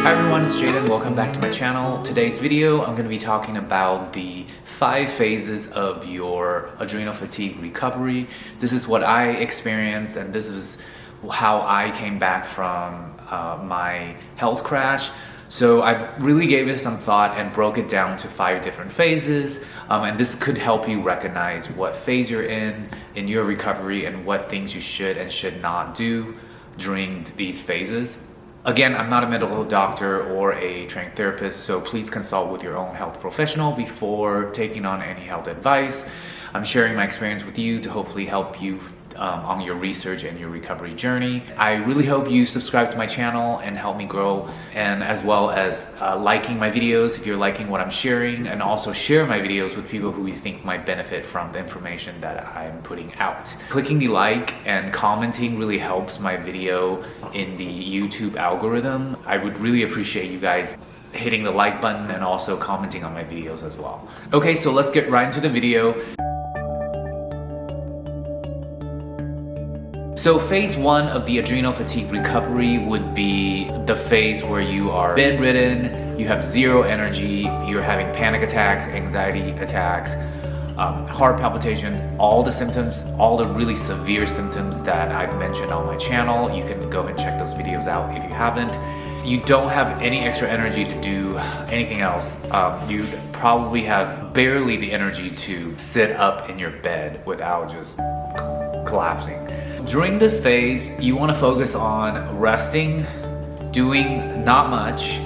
Hi everyone, it's Jaden. Welcome back to my channel. Today's video, I'm going to be talking about the 5 phases of your adrenal fatigue recovery. This is what I experienced, and this is how I came back from my health crash. So I really gave it some thought and broke it down to 5 different phases, and this could help you recognize what phase you're in your recovery and what things you should and should not do during these phases. Again, I'm not a medical doctor or a trained therapist, so please consult with your own health professional before taking on any health advice. I'm sharing my experience with you to hopefully help you on your research and your recovery journey. I really hope you subscribe to my channel and help me grow, and as well as liking my videos if you're liking what I'm sharing, and also share my videos with people who you think might benefit from the information that I'm putting out. Clicking the like and commenting really helps my video in the YouTube algorithm. I would really appreciate you guys hitting the like button and also commenting on my videos as well. Okay, so let's get right into the video. So phase 1 of the adrenal fatigue recovery would be the phase where you are bedridden, you have zero energy, you're having panic attacks, anxiety attacks, heart palpitations, all the symptoms, all the really severe symptoms that I've mentioned on my channel. You can go ahead and check those videos out if you haven't. You don't have any extra energy to do anything else. You probably have barely the energy to sit up in your bed without just collapsing. During this phase, you want to focus on resting, doing not much,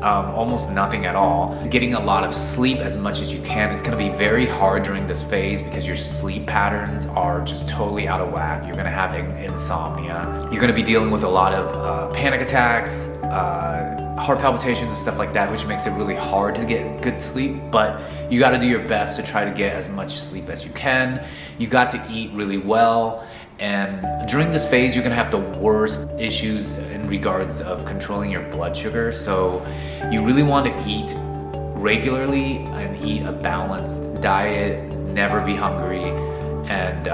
almost nothing at all, getting a lot of sleep as much as you can. It's going to be very hard during this phase because your sleep patterns are just totally out of whack. You're going to have insomnia. You're going to be dealing with a lot of panic attacks, heart palpitations and stuff like that, which makes it really hard to get good sleep, but you got to do your best to try to get as much sleep as you can. You got to eat really well, and during this phase you're going to have the worst issues in regards of controlling your blood sugar. So you really want to eat regularly and eat a balanced diet, never be hungry, and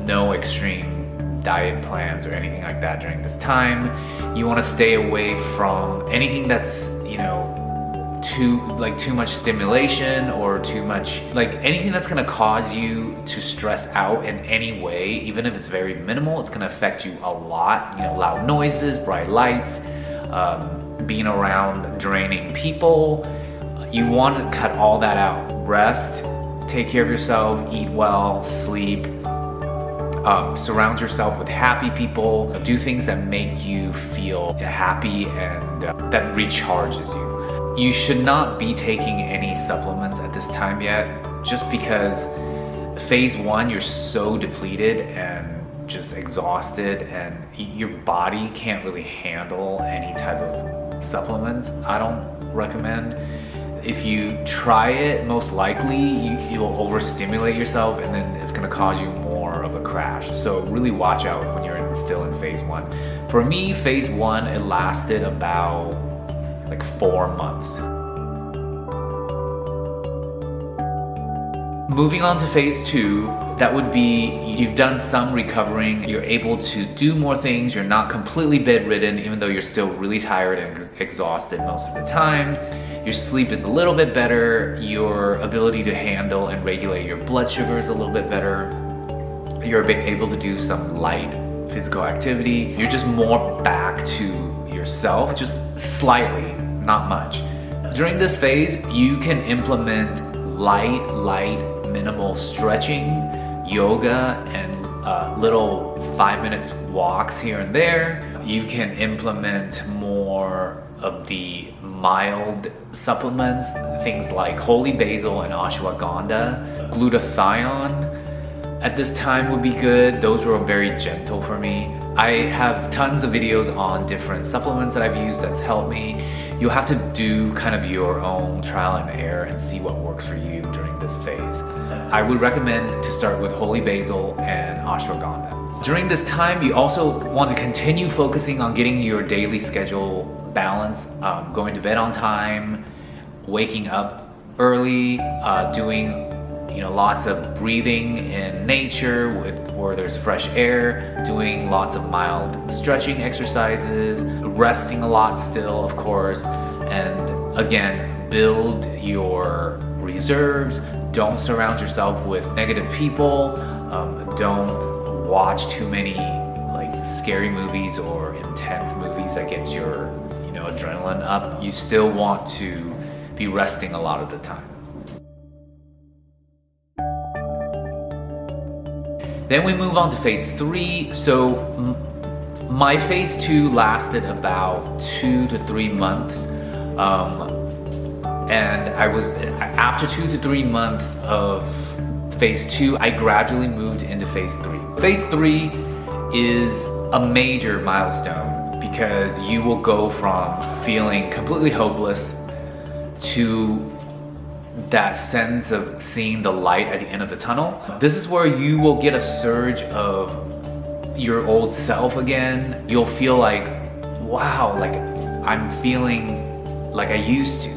no extreme diet plans or anything like that during this time. You want to stay away from anything that's, too much stimulation or too much, anything that's going to cause you to stress out in any way. Even if it's very minimal, it's going to affect you a lot. Loud noises, bright lights, being around draining people. You want to cut all that out. Rest, take care of yourself, eat well, sleep. Surround yourself with happy people. Do things that make you feel happy and that recharges you. You should not be taking any supplements at this time yet, just because phase 1 you're so depleted and just exhausted, and your body can't really handle any type of supplements. I don't recommend. If you try it, most likely you will overstimulate yourself, and then it's going to cause you more of a crash. So really watch out when you're still in phase 1. For me, phase 1, it lasted about 4 months. Moving on to phase 2, that would be you've done some recovering, you're able to do more things, you're not completely bedridden even though you're still really tired and exhausted most of the time. Your sleep is a little bit better, your ability to handle and regulate your blood sugar is a little bit better, you're able to do some light physical activity, you're just more back to yourself, just slightly, not much. During this phase, you can implement light, minimal stretching, yoga, and little 5 minutes walks here and there. You can implement more of the mild supplements, things like holy basil and ashwagandha. Glutathione at this time would be good. Those were very gentle for me. I have tons of videos on different supplements that I've used that's helped me. You'll have to do kind of your own trial and error and see what works for you during this phase. I would recommend to start with holy basil and ashwagandha. During this time, you also want to continue focusing on getting your daily schedule balanced, going to bed on time, waking up early, doing lots of breathing in nature where there's fresh air, doing lots of mild stretching exercises, resting a lot still, of course, and again, build your reserves. Don't surround yourself with negative people. Don't watch too many like scary movies or intense movies that get your adrenaline up. You still want to be resting a lot of the time. Then we move on to phase 3. So my phase 2 lasted about 2 to 3 months. And after 2 to 3 months of phase 2, I gradually moved into phase 3. Phase 3 is a major milestone because you will go from feeling completely hopeless to that sense of seeing the light at the end of the tunnel. This is where you will get a surge of your old self again. You'll feel like, wow, like I'm feeling like I used to.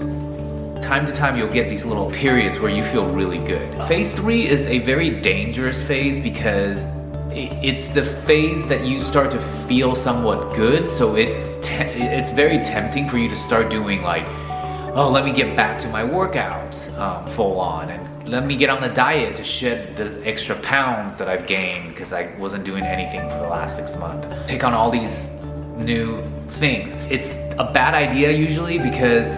Time to time, you'll get these little periods where you feel really good. Phase 3 is a very dangerous phase because it's the phase that you start to feel somewhat good. So it's very tempting for you to start doing like, oh, let me get back to my workouts full on, and let me get on the diet to shed the extra pounds that I've gained because I wasn't doing anything for the last 6 months. Take on all these new things. It's a bad idea usually because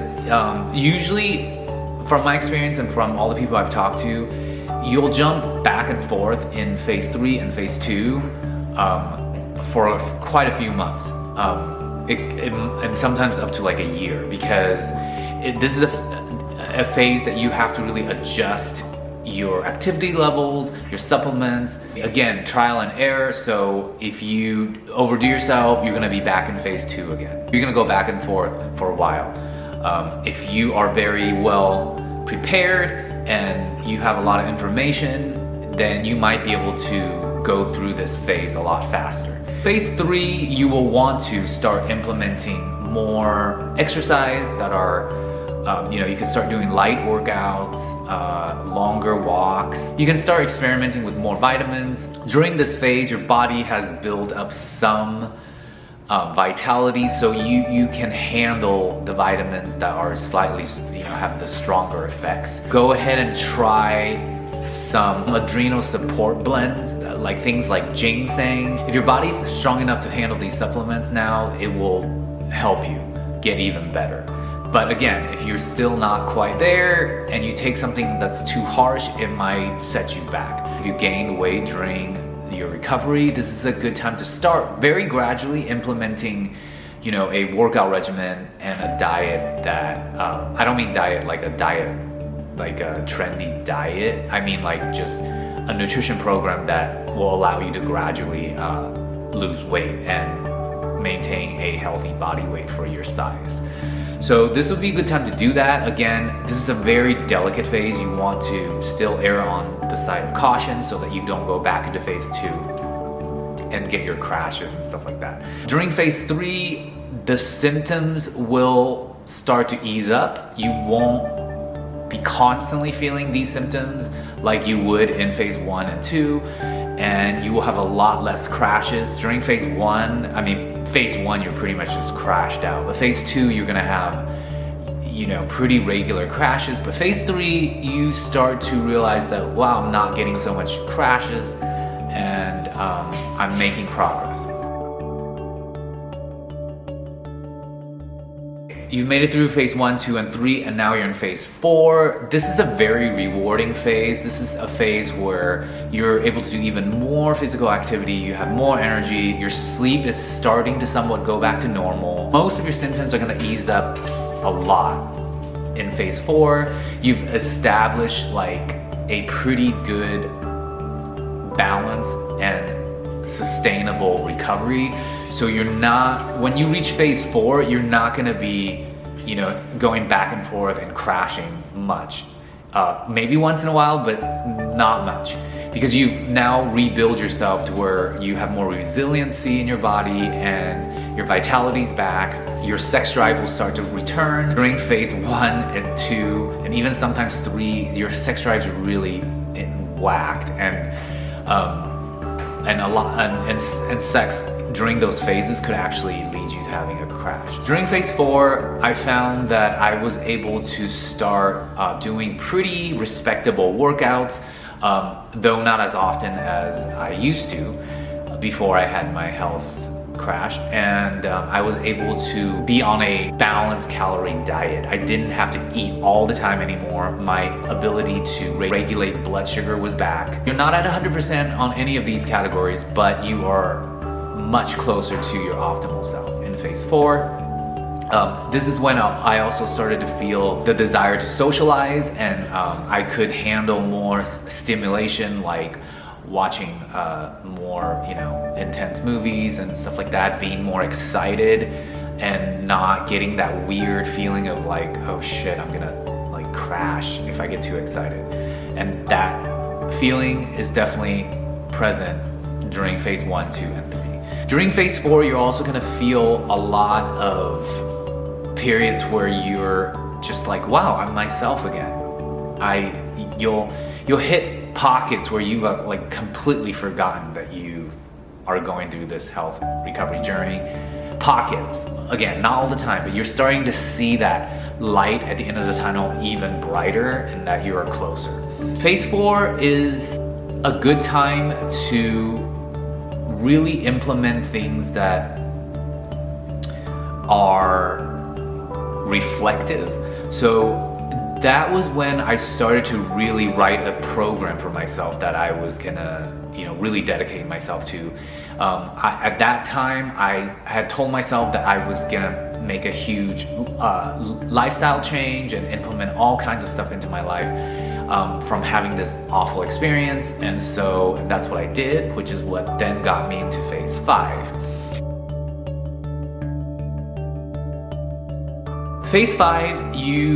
usually from my experience and from all the people I've talked to, you'll jump back and forth in phase 3 and phase 2 for quite a few months. And sometimes up to like a year, because this is a phase that you have to really adjust your activity levels, your supplements. Again, trial and error. So if you overdo yourself, you're gonna be back in phase 2 again. You're gonna go back and forth for a while. If you are very well prepared and you have a lot of information, then you might be able to go through this phase a lot faster. Phase 3, you will want to start implementing more exercise that are, you can start doing light workouts, longer walks. You can start experimenting with more vitamins. During this phase, your body has built up some vitality, so you can handle the vitamins that are slightly, have the stronger effects. Go ahead and try some adrenal support blends, like things like ginseng. If your body's strong enough to handle these supplements now, it will help you get even better. But again, if you're still not quite there and you take something that's too harsh, it might set you back. If you gained weight during your recovery, this is a good time to start very gradually implementing, a workout regimen and a diet that, I don't mean diet like a trendy diet. I mean like just a nutrition program that will allow you to gradually lose weight and maintain a healthy body weight for your size. So this would be a good time to do that. Again, this is a very delicate phase. You want to still err on the side of caution so that you don't go back into phase 2 and get your crashes and stuff like that. During phase 3, the symptoms will start to ease up. You won't be constantly feeling these symptoms like you would in phase 1 and 2, and you will have a lot less crashes. During phase 1, you're pretty much just crashed out. But phase 2, you're gonna have, pretty regular crashes. But phase 3, you start to realize that, wow, I'm not getting so much crashes and I'm making progress. You've made it through phase 1, 2, and 3, and now you're in phase 4. This is a very rewarding phase. This is a phase where you're able to do even more physical activity, you have more energy, your sleep is starting to somewhat go back to normal. Most of your symptoms are gonna ease up a lot. In phase 4, you've established like a pretty good balance and sustainable recovery. So when you reach phase 4, you're not gonna be, going back and forth and crashing much. Maybe once in a while, but not much. Because you've now rebuilt yourself to where you have more resiliency in your body and your vitality's back. Your sex drive will start to return. During phase 1 and 2, and even sometimes 3, your sex drive's really whacked, and sex during those phases could actually lead you to having a crash. During phase 4, I found that I was able to start doing pretty respectable workouts, though not as often as I used to before I had my health crash, and I was able to be on a balanced calorie diet. I didn't have to eat all the time anymore. My ability to regulate blood sugar was back. You're not at 100% on any of these categories, but you are much closer to your optimal self. In phase 4, this is when I also started to feel the desire to socialize, and I could handle more stimulation, like watching more, intense movies and stuff like that, being more excited and not getting that weird feeling of like, oh shit, I'm gonna like crash if I get too excited. And that feeling is definitely present during phase 1, 2, and 3. During phase 4, you're also gonna feel a lot of periods where you're just like, wow, I'm myself again. You'll hit pockets where you've like completely forgotten that you are going through this health recovery journey. Pockets, again, not all the time, but you're starting to see that light at the end of the tunnel even brighter, and that you are closer. Phase 4 is a good time to really implement things that are reflective. So that was when I started to really write a program for myself that I was gonna, really dedicate myself to. At that time, I had told myself that I was gonna make a huge lifestyle change and implement all kinds of stuff into my life from having this awful experience. And so that's what I did, which is what then got me into phase 5. Phase 5,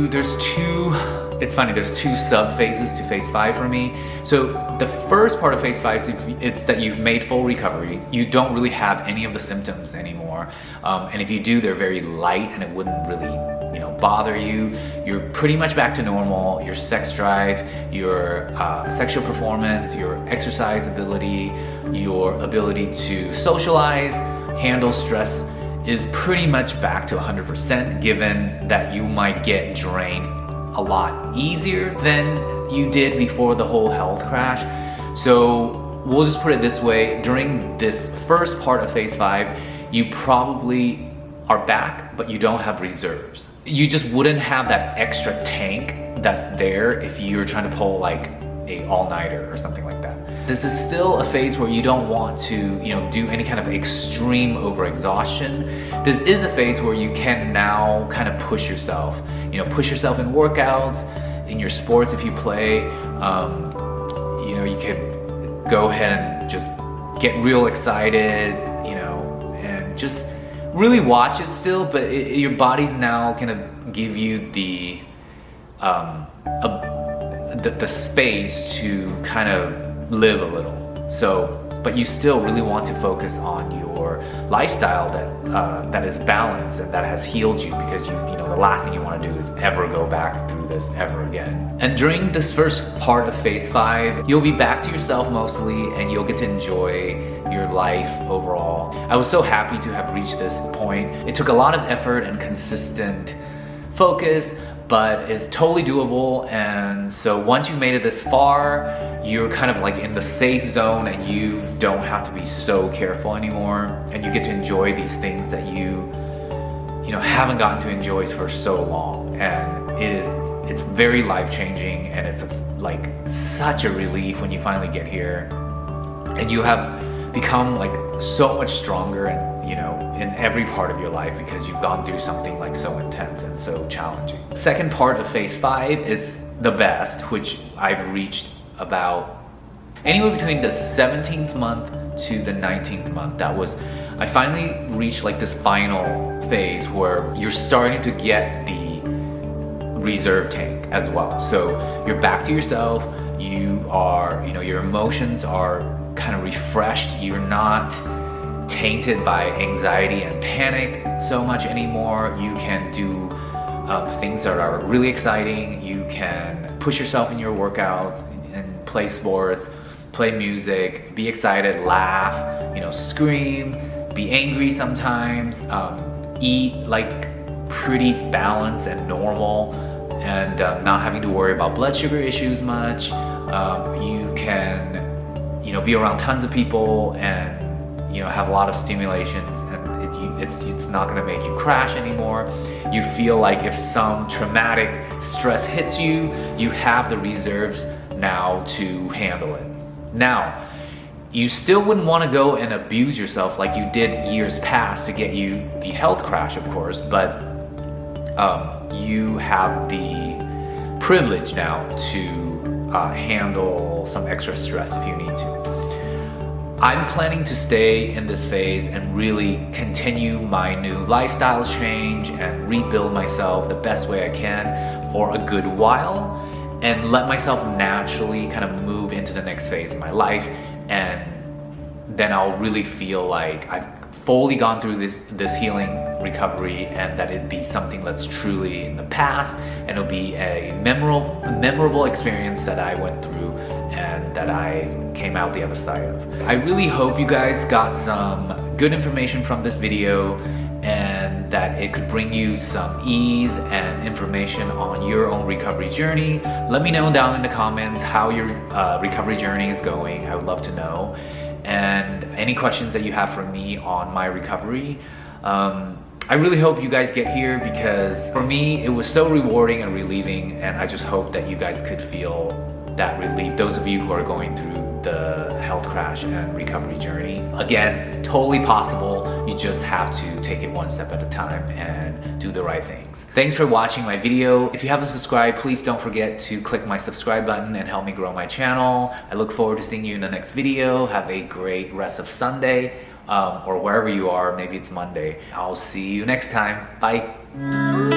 there's two sub-phases to phase 5 for me. So the first part of phase 5 it's that you've made full recovery. You don't really have any of the symptoms anymore. And if you do, they're very light and it wouldn't really, bother you. You're pretty much back to normal. Your sex drive, your sexual performance, your exercise ability, your ability to socialize, handle stress is pretty much back to 100%, given that you might get drained a lot easier than you did before the whole health crash. So we'll just put it this way, during this first part of phase 5, you probably are back, but you don't have reserves. You just wouldn't have that extra tank that's there if you're trying to pull like a all-nighter or something like that. This is still a phase where you don't want to, do any kind of extreme overexhaustion. This is a phase where you can now kind of push yourself. Push yourself in workouts, in your sports if you play. You could go ahead and just get real excited, and just really watch it still. But your body's now gonna give you the space to kind of live a little. So, but you still really want to focus on your lifestyle that is balanced and that has healed you, because the last thing you want to do is ever go back through this ever again. And during this first part of phase 5, you'll be back to yourself mostly, and you'll get to enjoy your life overall. I was so happy to have reached this point. It took a lot of effort and consistent focus, but it's totally doable. And so once you made it this far, you're kind of like in the safe zone, and you don't have to be so careful anymore, and you get to enjoy these things that you haven't gotten to enjoy for so long. And it's very life-changing, and it's like such a relief when you finally get here, and you have become like so much stronger and in every part of your life, because you've gone through something like so intense and so challenging. The second part of phase 5 is the best, which I've reached about anywhere between the 17th month to the 19th month. I finally reached like this final phase where you're starting to get the reserve tank as well. So you're back to yourself. You are, your emotions are kind of refreshed. You're not tainted by anxiety and panic so much anymore. You can do things that are really exciting. You can push yourself in your workouts and play sports, play music, be excited, laugh, scream, be angry sometimes, eat like pretty balanced and normal, and not having to worry about blood sugar issues much. You can, be around tons of people and, have a lot of stimulations, and it's not gonna make you crash anymore. You feel like if some traumatic stress hits you, you have the reserves now to handle it. Now, you still wouldn't want to go and abuse yourself like you did years past to get you the health crash, of course, but you have the privilege now to handle some extra stress if you need to. I'm planning to stay in this phase and really continue my new lifestyle change and rebuild myself the best way I can for a good while, and let myself naturally kind of move into the next phase of my life, and then I'll really feel like I've fully gone through this healing recovery, and that it'd be something that's truly in the past, and it'll be a memorable experience that I went through and that I came out the other side of. I really hope you guys got some good information from this video, and that it could bring you some ease and information on your own recovery journey. Let me know down in the comments how your recovery journey is going. I would love to know. And any questions that you have for me on my recovery. I really hope you guys get here, because for me it was so rewarding and relieving, and I just hope that you guys could feel that relief, those of you who are going through the health crash and recovery journey. Again, totally possible. You just have to take it one step at a time and do the right things. Thanks for watching my video. If you haven't subscribed, please don't forget to click my subscribe button and help me grow my channel. I look forward to seeing you in the next video. Have a great rest of Sunday, or wherever you are. Maybe it's Monday. I'll see you next time. Bye.